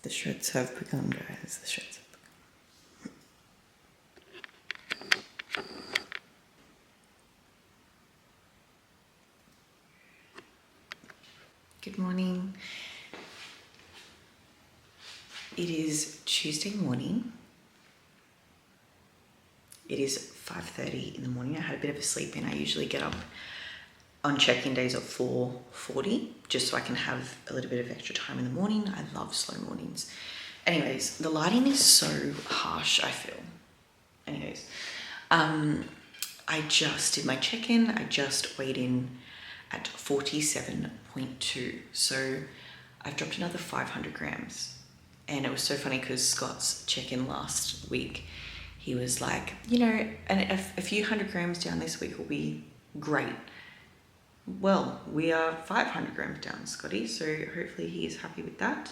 The shreds have begun, guys. The shreds have begun. Good morning. It is Tuesday morning. It is 5:30 in the morning. I had a bit of a sleep in. I usually get up on check-in days at 4:40 just so I can have a little bit of extra time in the morning. I love slow mornings. Anyways, the lighting is so harsh, I feel. Anyways, I just did my check-in. I just weighed in at 47.2. So I've dropped another 500 grams. And it was so funny because Scott's check-in last week, he was like, you know, a few 100 grams down this week will be great. Well, we are 500 grams down, Scotty, so hopefully he is happy with that.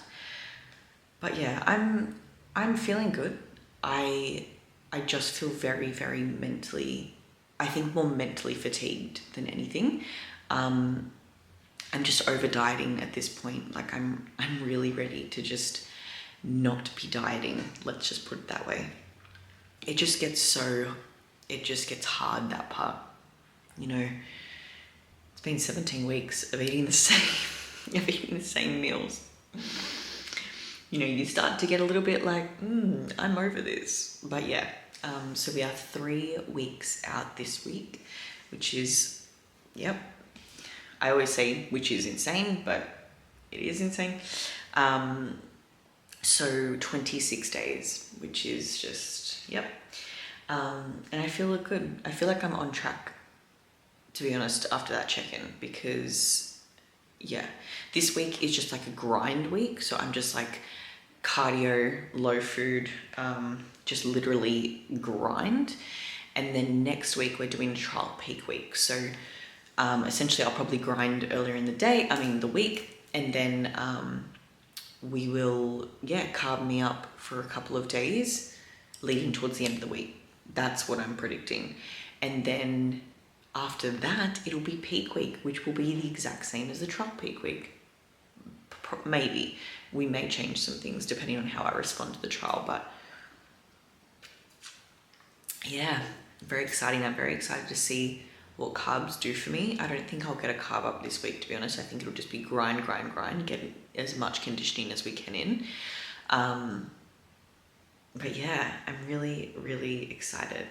But yeah, I'm feeling good. I just feel very, very mentally, I think more mentally fatigued than anything. I'm just over dieting at this point. Like I'm really ready to just not be dieting. Let's just put it that way. It just gets hard, that part, you know. It's been 17 weeks of eating the same meals. You know, you start to get a little bit like, I'm over this. But yeah, so we are 3 weeks out this week, which is, yep. I always say which is insane, but it is insane. So 26 days, which is just, yep. And I feel good. I feel like I'm on track, to be honest, after that check-in, because yeah, this week is just like a grind week. So I'm just like cardio, low food, just literally grind. And then next week we're doing trial peak week. So essentially I'll probably grind earlier in the week, and then we will, carb me up for a couple of days leading towards the end of the week. That's what I'm predicting. And then after that, it'll be peak week, which will be the exact same as the trial peak week. Maybe. We may change some things depending on how I respond to the trial, but yeah, very exciting. I'm very excited to see what carbs do for me. I don't think I'll get a carb up this week, to be honest. I think it'll just be grind, get as much conditioning as we can in. But yeah, I'm really, really excited.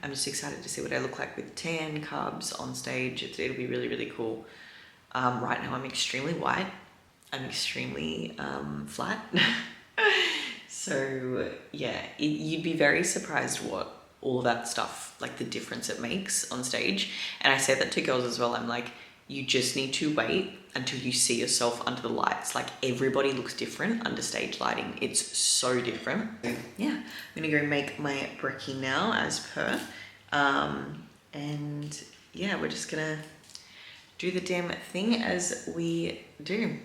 I'm just excited to see what I look like with tan, carbs on stage. It'll be really, really cool. Right now I'm extremely white. I'm extremely flat. So yeah, you'd be very surprised what all of that stuff, like the difference it makes on stage. And I say that to girls as well. I'm like, you just need to wait until you see yourself under the lights. Like everybody looks different under stage lighting. It's so different. Yeah, I'm gonna go make my brekkie now as per. And yeah, we're just gonna do the damn thing as we do.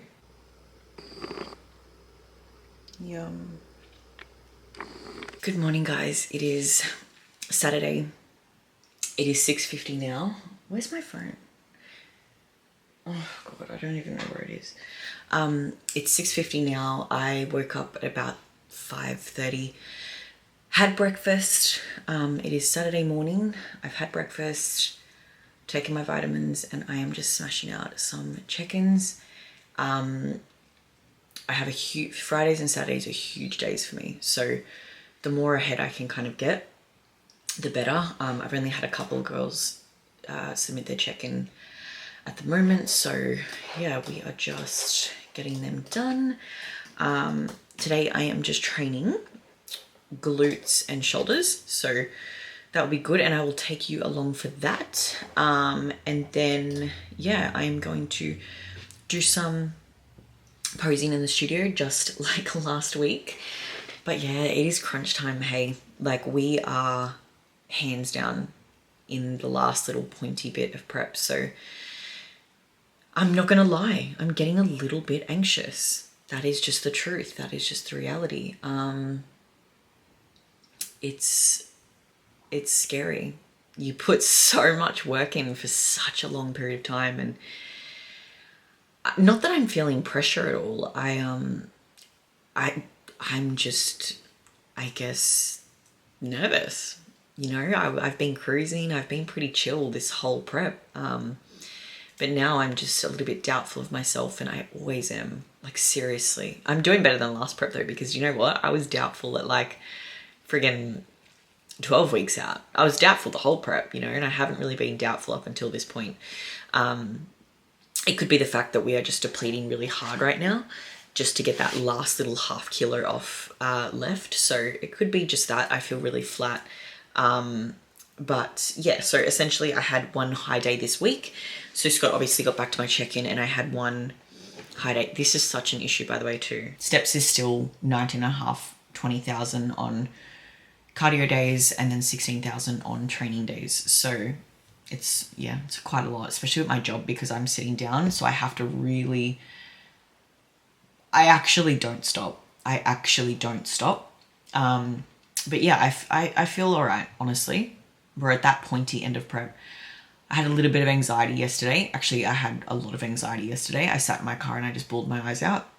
Yum. Good morning, guys. It is Saturday. It is 6:50 now. Where's my phone? Oh God, I don't even know where it is. It's 6:50 now. I woke up at about 5:30. Had breakfast. It is Saturday morning. I've had breakfast, taken my vitamins, and I am just smashing out some check-ins. I have Fridays and Saturdays are huge days for me. So the more ahead I can kind of get, the better. I've only had a couple of girls submit their check-in at the moment. So yeah, we are just getting them done. Today I am just training glutes and shoulders. So that will be good. And I will take you along for that. And then, yeah, I'm going to do some posing in the studio just like last week. But yeah, it is crunch time. Hey, like we are hands down in the last little pointy bit of prep. So I'm not gonna lie, I'm getting a little bit anxious. That is just the truth. That is just the reality. It's scary. You put so much work in for such a long period of time, and not that I'm feeling pressure at all. I'm just, I guess, nervous. You know, I've been cruising. I've been pretty chill this whole prep. But now I'm just a little bit doubtful of myself, and I always am. Like, seriously. I'm doing better than last prep though, because you know what? I was doubtful at like friggin' 12 weeks out. I was doubtful the whole prep, you know, and I haven't really been doubtful up until this point. It could be the fact that we are just depleting really hard right now, just to get that last little half kilo off left. So it could be just that. I feel really flat. But yeah, so essentially I had one high day this week. So Scott obviously got back to my check-in, and I had one high day. This is such an issue, by the way, too. Steps is still 19.5, 20,000 on cardio days, and then 16,000 on training days. So it's quite a lot, especially with my job, because I'm sitting down. So I have to really, I actually don't stop. But yeah, I feel all right, honestly. We're at that pointy end of prep. I had a little bit of anxiety yesterday. Actually, I had a lot of anxiety yesterday. I sat in my car and I just bawled my eyes out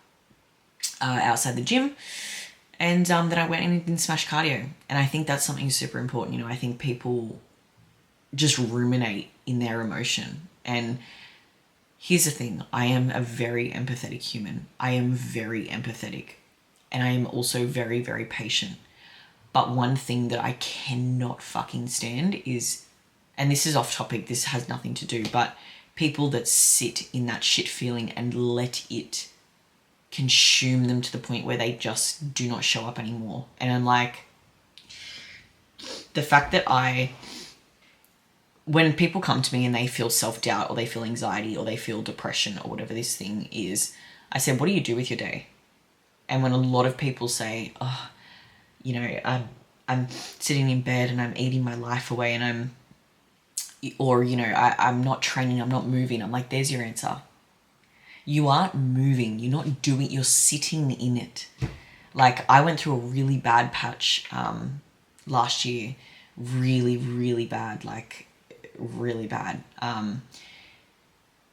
outside the gym. And then I went in and smashed cardio. And I think that's something super important. You know, I think people just ruminate in their emotion. And here's the thing. I am a very empathetic human. I am very empathetic. And I am also very, very patient. But one thing that I cannot fucking stand is, and this is off topic, this has nothing to do, but people that sit in that shit feeling and let it consume them to the point where they just do not show up anymore. And I'm like, the fact that when people come to me and they feel self-doubt or they feel anxiety or they feel depression or whatever this thing is, I said, what do you do with your day? And when a lot of people say, oh, you know, I'm sitting in bed and I'm eating my life away and I'm not training, I'm not moving. I'm like, there's your answer. You aren't moving. You're not doing, you're sitting in it. Like, I went through a really bad patch last year. Really, really bad. Like, really bad. And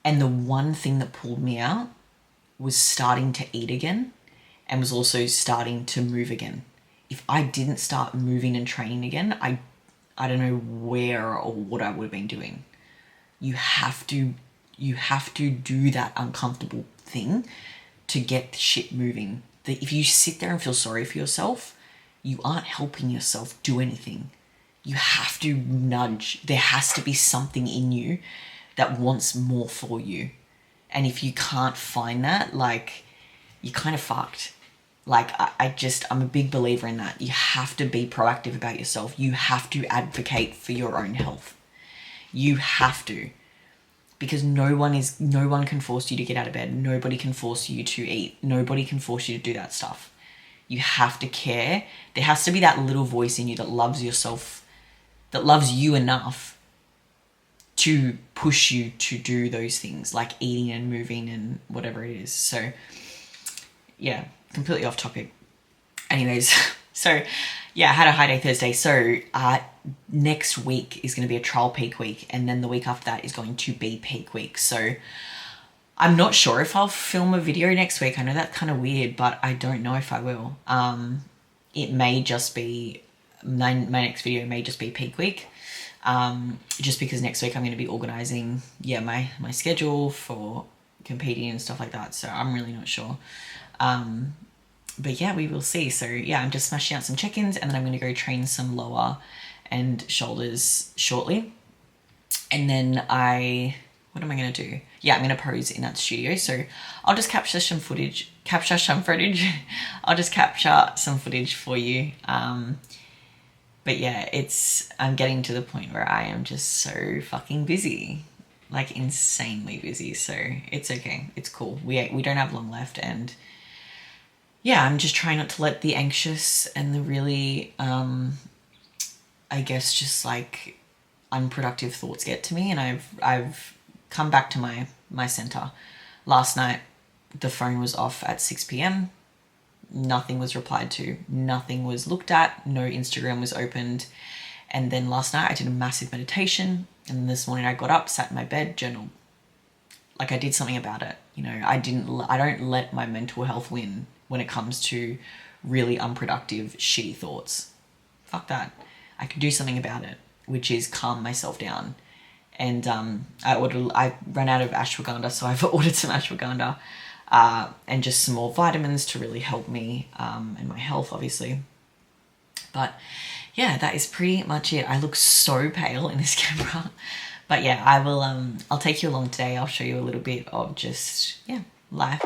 the one thing that pulled me out was starting to eat again, and was also starting to move again. If I didn't start moving and training again, I don't know where or what I would have been doing. You have to do that uncomfortable thing to get shit moving. That if you sit there and feel sorry for yourself, you aren't helping yourself do anything. You have to nudge. There has to be something in you that wants more for you. And if you can't find that, like, you're kind of fucked. Like, I'm a big believer in that. You have to be proactive about yourself. You have to advocate for your own health. You have to. Because no one can force you to get out of bed. Nobody can force you to eat. Nobody can force you to do that stuff. You have to care. There has to be that little voice in you that loves yourself, that loves you enough to push you to do those things, like eating and moving and whatever it is. So, yeah. Completely off topic. Anyways, so yeah, I had a high day Thursday. So next week is going to be a trial peak week, and then the week after that is going to be peak week. So I'm not sure if I'll film a video next week. I know that's kind of weird, but I don't know if I will. It may just be, my next video may just be peak week. Just because next week I'm going to be organising, my schedule for competing and stuff like that. So I'm really not sure. But yeah, we will see. So yeah, I'm just smashing out some check-ins, and then I'm going to go train some lower and shoulders shortly. And then what am I going to do? Yeah, I'm going to pose in that studio. So I'll just capture some footage. I'll just capture some footage for you. But yeah, I'm getting to the point where I am just so fucking busy, like insanely busy. So it's okay. It's cool. We don't have long left, and yeah, I'm just trying not to let the anxious and the really, I guess, just like unproductive thoughts get to me. And I've come back to my center. Last night, the phone was off at 6 p.m. Nothing was replied to. Nothing was looked at. No Instagram was opened. And then last night I did a massive meditation. And this morning I got up, sat in my bed, journaled. like I did something about it. You know, I don't let my mental health win when it comes to really unproductive, shitty thoughts. Fuck that. I could do something about it, which is calm myself down. And I ran out of ashwagandha, so I've ordered some ashwagandha and just some more vitamins to really help me and my health, obviously. But yeah, that is pretty much it. I look so pale in this camera. But yeah, I'll take you along today. I'll show you a little bit of just, yeah, life.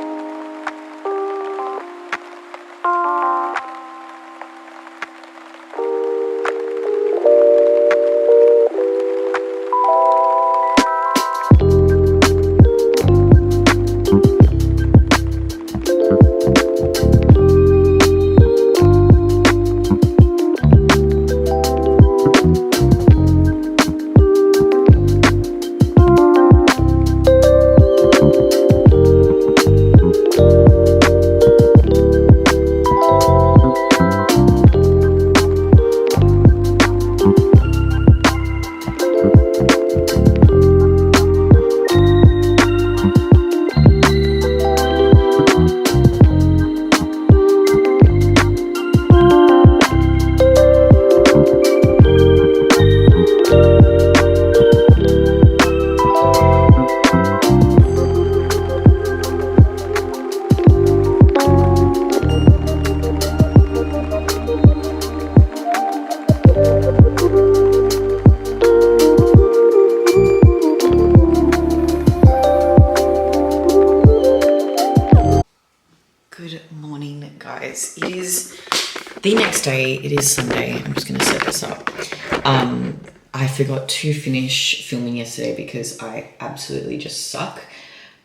Good morning, guys. It is the next day. It is Sunday. I'm just going to set this up. I forgot to finish filming yesterday because I absolutely just suck.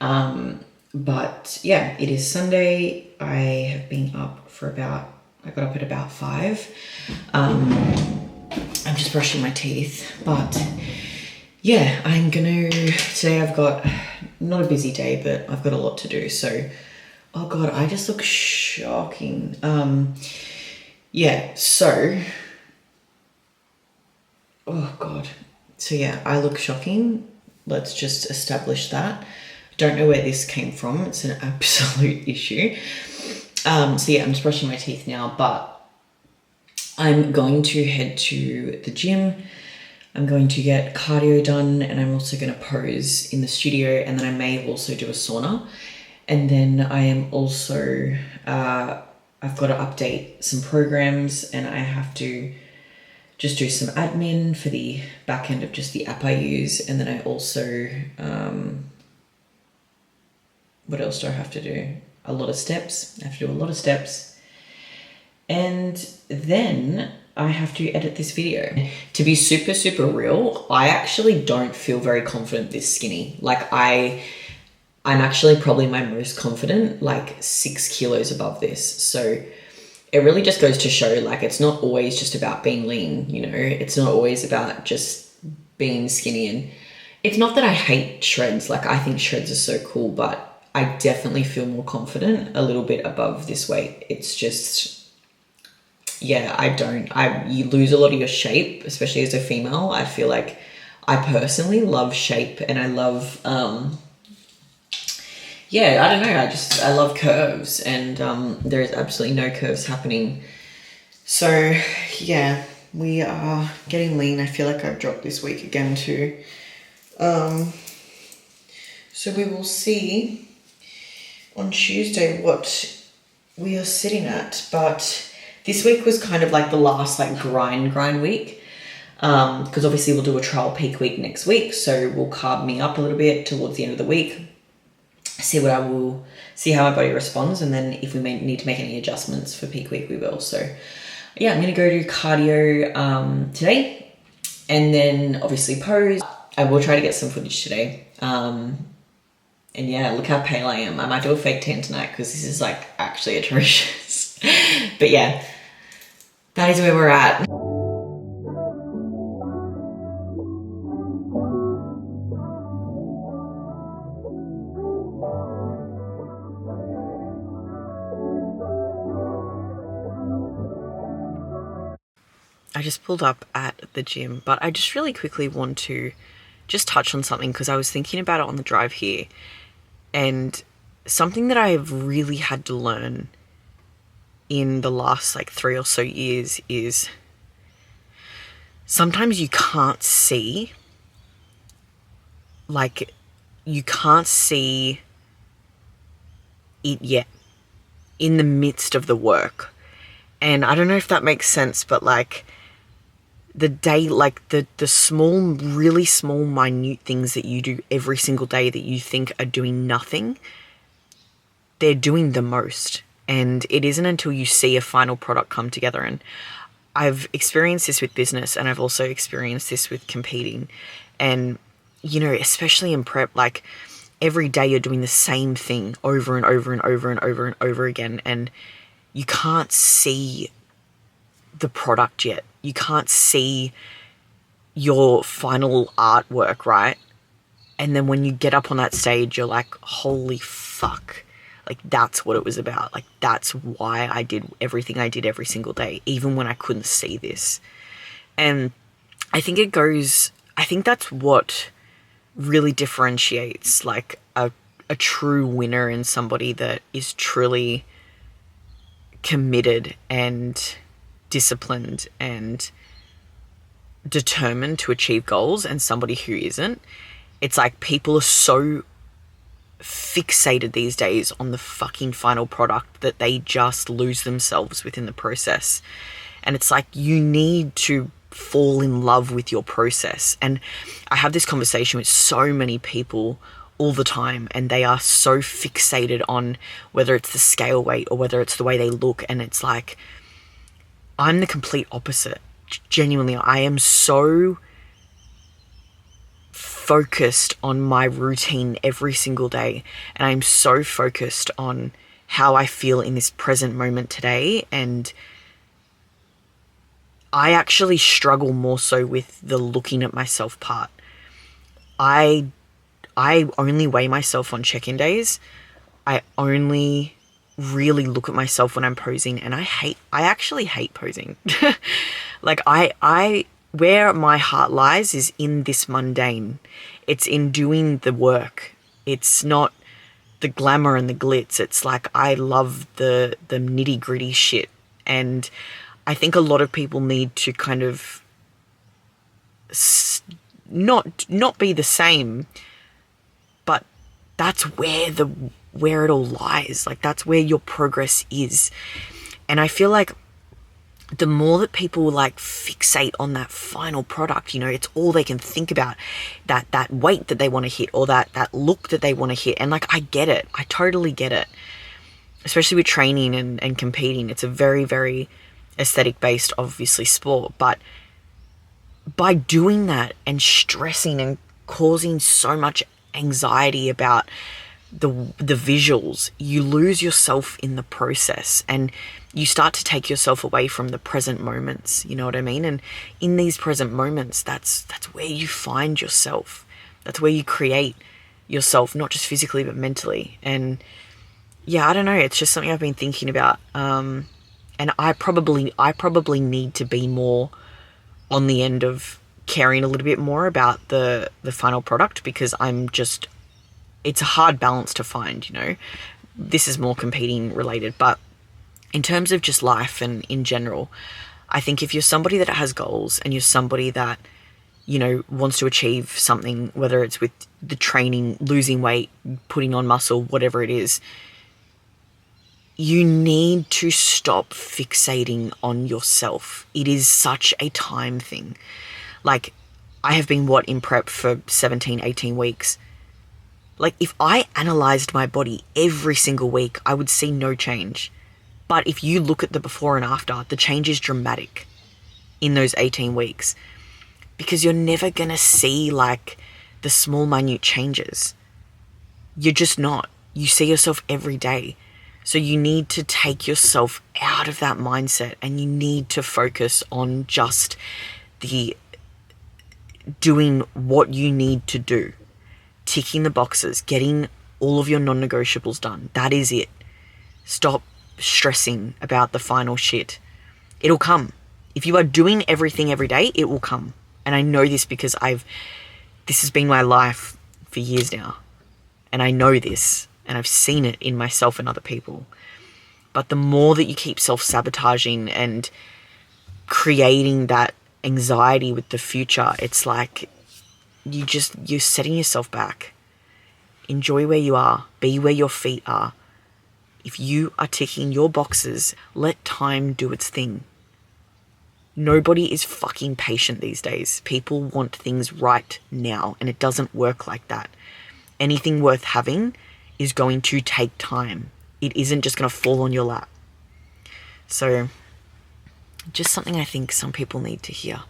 But yeah, it is Sunday. I have been up for I got up at about 5. I'm just brushing my teeth, but yeah, today I've got, not a busy day, but I've got a lot to do. So, oh God, I just look shocking. Yeah, so, oh God. So yeah, I look shocking. Let's just establish that. Don't know where this came from. It's an absolute issue. So yeah, I'm just brushing my teeth now, but I'm going to head to the gym. I'm going to get cardio done, and I'm also going to pose in the studio, and then I may also do a sauna. And then I am also, I've got to update some programs, and I have to just do some admin for the back end of just the app I use. And then I also, what else do I have to do? A lot of steps. I have to do a lot of steps. And then I have to edit this video. To be super, super real, I actually don't feel very confident this skinny. Like I'm actually probably my most confident, like 6 kilos above this. So it really just goes to show, like, it's not always just about being lean, you know, it's not always about just being skinny. And it's not that I hate shreds. Like, I think shreds are so cool, but I definitely feel more confident a little bit above this weight. It's just, yeah, you lose a lot of your shape, especially as a female. I feel like I personally love shape, and I love, yeah, I don't know. I love curves, and there is absolutely no curves happening. So yeah, we are getting lean. I feel like I've dropped this week again too. So we will see on Tuesday what we are sitting at, but this week was kind of like the last like grind week. Because obviously we'll do a trial peak week next week. So we'll carb me up a little bit towards the end of the week. See how my body responds. And then if we need to make any adjustments for peak week, we will. So yeah, I'm going to go do cardio today. And then obviously pose. I will try to get some footage today. And yeah, look how pale I am. I might do a fake tan tonight because this is like actually atrocious. But yeah, that is where we're at. I just pulled up at the gym, but I just really quickly want to just touch on something because I was thinking about it on the drive here, and something that I have really had to learn in the last like 3 or so years is sometimes you can't see, like, you can't see it yet in the midst of the work. And I don't know if that makes sense, but like the day, like the small, really small, minute things that you do every single day that you think are doing nothing, they're doing the most. And it isn't until you see a final product come together. And I've experienced this with business, and I've also experienced this with competing. And, you know, especially in prep, like every day you're doing the same thing over and over and over and over and over again. And you can't see the product yet. You can't see your final artwork, right? And then when you get up on that stage, you're like, holy fuck. Like, that's what it was about. Like, that's why I did everything I did every single day, even when I couldn't see this. And I think that's what really differentiates like a true winner and somebody that is truly committed and disciplined and determined to achieve goals, and somebody who isn't. It's like people are so fixated these days on the fucking final product that they just lose themselves within the process. And it's like, you need to fall in love with your process. And I have this conversation with so many people all the time, and they are so fixated on whether it's the scale weight or whether it's the way they look. And it's like, I'm the complete opposite. Genuinely, I am so focused on my routine every single day, and I'm so focused on how I feel in this present moment today. And I actually struggle more so with the looking at myself part. I only weigh myself on check-in days. I only really look at myself when I'm posing, and I actually hate posing. Like, where my heart lies is in this mundane. It's in doing the work. It's not the glamour and the glitz. It's like, I love the nitty gritty shit. And I think a lot of people need to kind of not be the same, but that's where it all lies. Like, that's where your progress is. And I feel like the more that people like fixate on that final product, you know, it's all they can think about, that weight that they want to hit, or that look that they want to hit. And like, I get it. I totally get it. Especially with training and competing. It's a very, very aesthetic based, obviously, sport. But by doing that and stressing and causing so much anxiety about the visuals, you lose yourself in the process, and you start to take yourself away from the present moments. You know what I mean? And in these present moments, that's where you find yourself. That's where you create yourself, not just physically but mentally. And yeah, I don't know. It's just something I've been thinking about. And I probably need to be more on the end of caring a little bit more about the final product, because it's a hard balance to find, you know. This is more competing related, but in terms of just life and in general, I think if you're somebody that has goals and you're somebody that, you know, wants to achieve something, whether it's with the training, losing weight, putting on muscle, whatever it is, you need to stop fixating on yourself. It is such a time thing. Like, I have been in prep for 17, 18 weeks. Like, if I analyzed my body every single week, I would see no change. But if you look at the before and after, the change is dramatic in those 18 weeks, because you're never going to see like the small, minute changes. You're just not. You see yourself every day. So you need to take yourself out of that mindset, and you need to focus on just doing what you need to do. Ticking the boxes, getting all of your non-negotiables done. That is it. Stop stressing about the final shit. It'll come. If you are doing everything every day, it will come. And I know this because I've This has been my life for years now. And I know this, and I've seen it in myself and other people. But the more that you keep self-sabotaging and creating that anxiety with the future, it's like you're setting yourself back. Enjoy where you are. Be where your feet are. If you are ticking your boxes, let time do its thing. Nobody is fucking patient these days. People want things right now, and it doesn't work like that. Anything worth having is going to take time. It isn't just going to fall on your lap. So, just something I think some people need to hear.